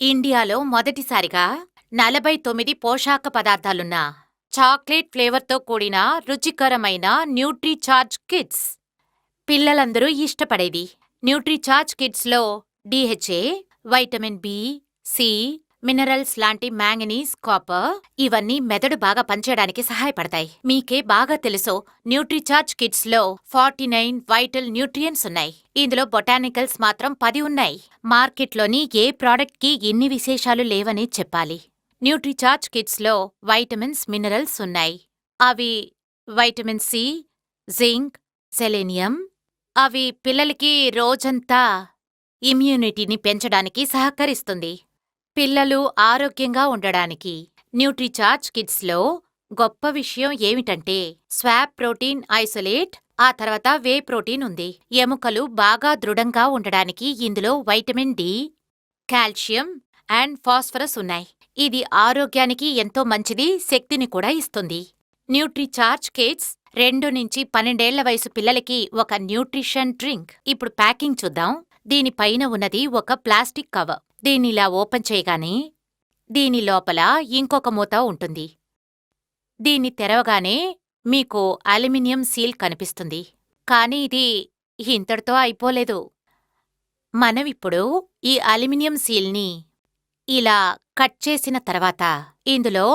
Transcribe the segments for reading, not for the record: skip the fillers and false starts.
ఇండియాలో మొదటిసారిగా 49 పోషక పదార్థాలున్న చాక్లెట్ ఫ్లేవర్తో కూడిన రుచికరమైన న్యూట్రీచార్జ్ కిడ్స్ పిల్లలందరూ ఇష్టపడేది. న్యూట్రీచార్జ్ కిడ్స్లో DHA, vitamin B, C, minerals లాంటి మ్యాంగనీస్, కాపర్ ఇవన్నీ మెదడు బాగా పనిచేయడానికి సహాయపడతాయి. మీకే బాగా తెలుసో న్యూట్రీచార్జ్ కిడ్స్లో 49 వైటల్ న్యూట్రియంట్స్ ఉన్నాయి. ఇందులో బొటానికల్స్ మాత్రం 10 ఉన్నాయి. మార్కెట్లోని ఏ ప్రోడక్ట్కి ఇన్ని విశేషాలు లేవని చెప్పాలి. న్యూట్రీచార్జ్ కిడ్స్లో వైటమిన్స్, మినరల్స్ ఉన్నాయి. అవి వైటమిన్ సి, జింక్, సెలేనియం. అవి పిల్లలకి రోజంతా ఇమ్యూనిటీని పెంచడానికి సహకరిస్తుంది. పిల్లలు ఆరోగ్యంగా ఉండడానికి న్యూట్రీచార్జ్ కిడ్స్లో గొప్ప విషయం ఏమిటంటే స్వాప్ ప్రోటీన్ ఐసోలేట్, ఆ తర్వాత వే ప్రోటీన్ ఉంది. ఎముకలు బాగా దృఢంగా ఉండడానికి ఇందులో vitamin D, calcium and phosphorus ఉన్నాయి. ఇది ఆరోగ్యానికి ఎంతో మంచిది, శక్తిని కూడా ఇస్తుంది. న్యూట్రీచార్జ్ కిడ్స్ 2 నుంచి 12 ఏళ్ల వయసు పిల్లలకి ఒక న్యూట్రిషన్ డ్రింక్. ఇప్పుడు ప్యాకింగ్ చూద్దాం. దీనిపైన ఉన్నది ఒక ప్లాస్టిక్ కవర్. దీనిలా ఓపెన్ చేయగానే దీని లోపల ఇంకొక మూత ఉంటుంది. దీన్ని తెరవగానే మీకు అల్యూమినియం సీల్ కనిపిస్తుంది. కానీ ఇది ఇంతటితో అయిపోలేదు. మనమిప్పుడు ఈ అల్యూమినియం సీల్ని ఇలా కట్ చేసిన తర్వాత ఇందులో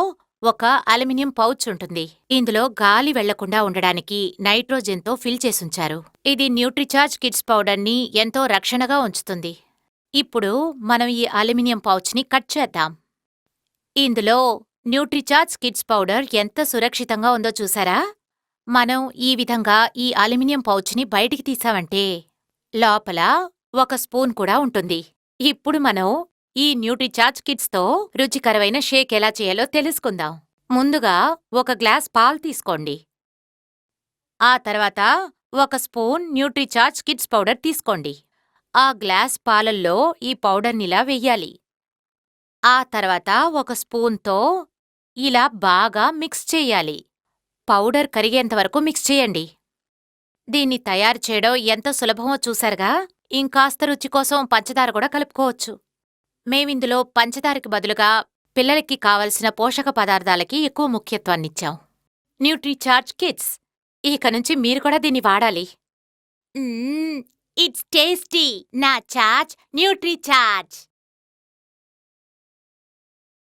ఒక అల్యూమినియం పౌచ్ ఉంటుంది. ఇందులో గాలి వెళ్లకుండా ఉండడానికి నైట్రోజన్తో ఫిల్ చేసుంచారు. ఇది న్యూట్రీచార్జ్ కిడ్స్ పౌడర్ని ఎంతో రక్షణగా ఉంచుతుంది. ఇప్పుడు మనం ఈ అల్యూమినియం పౌచ్ని కట్ చేద్దాం. ఇందులో న్యూట్రీచార్జ్ కిడ్స్ పౌడర్ ఎంత సురక్షితంగా ఉందో చూసారా? మనం ఈ విధంగా ఈ అల్యూమినియం పౌచ్ని బయటికి తీసామంటే లోపల ఒక స్పూన్ కూడా ఉంటుంది. ఇప్పుడు మనం ఈ న్యూట్రీచార్జ్ కిడ్స్తో రుచికరమైన షేక్ ఎలా చేయాలో తెలుసుకుందాం. ముందుగా ఒక గ్లాస్ పాలు తీసుకోండి. ఆ తర్వాత ఒక స్పూన్ న్యూట్రీచార్జ్ కిడ్స్ పౌడర్ తీసుకోండి. ఆ గ్లాస్ పాలల్లో ఈ పౌడర్నిలా వెయ్యాలి. ఆ తర్వాత ఒక స్పూన్తో ఇలా బాగా మిక్స్ చెయ్యాలి. పౌడర్ కరిగేంతవరకు మిక్స్ చేయండి. దీన్ని తయారు చేయడం ఎంత సులభమో చూశారుగా. ఇంకాస్త రుచి కోసం పంచదార కూడా కలుపుకోవచ్చు. మేమిందులో పంచదారకి బదులుగా పిల్లలకి కావలసిన పోషక పదార్థాలకి ఎక్కువ ముఖ్యత్వాన్నిచ్చాం. న్యూట్రీచార్జ్ కిడ్స్, ఇక నుంచి మీరు కూడా దీన్ని వాడాలి. It's tasty. నా చార్జ్ న్యూట్రీచార్జ్.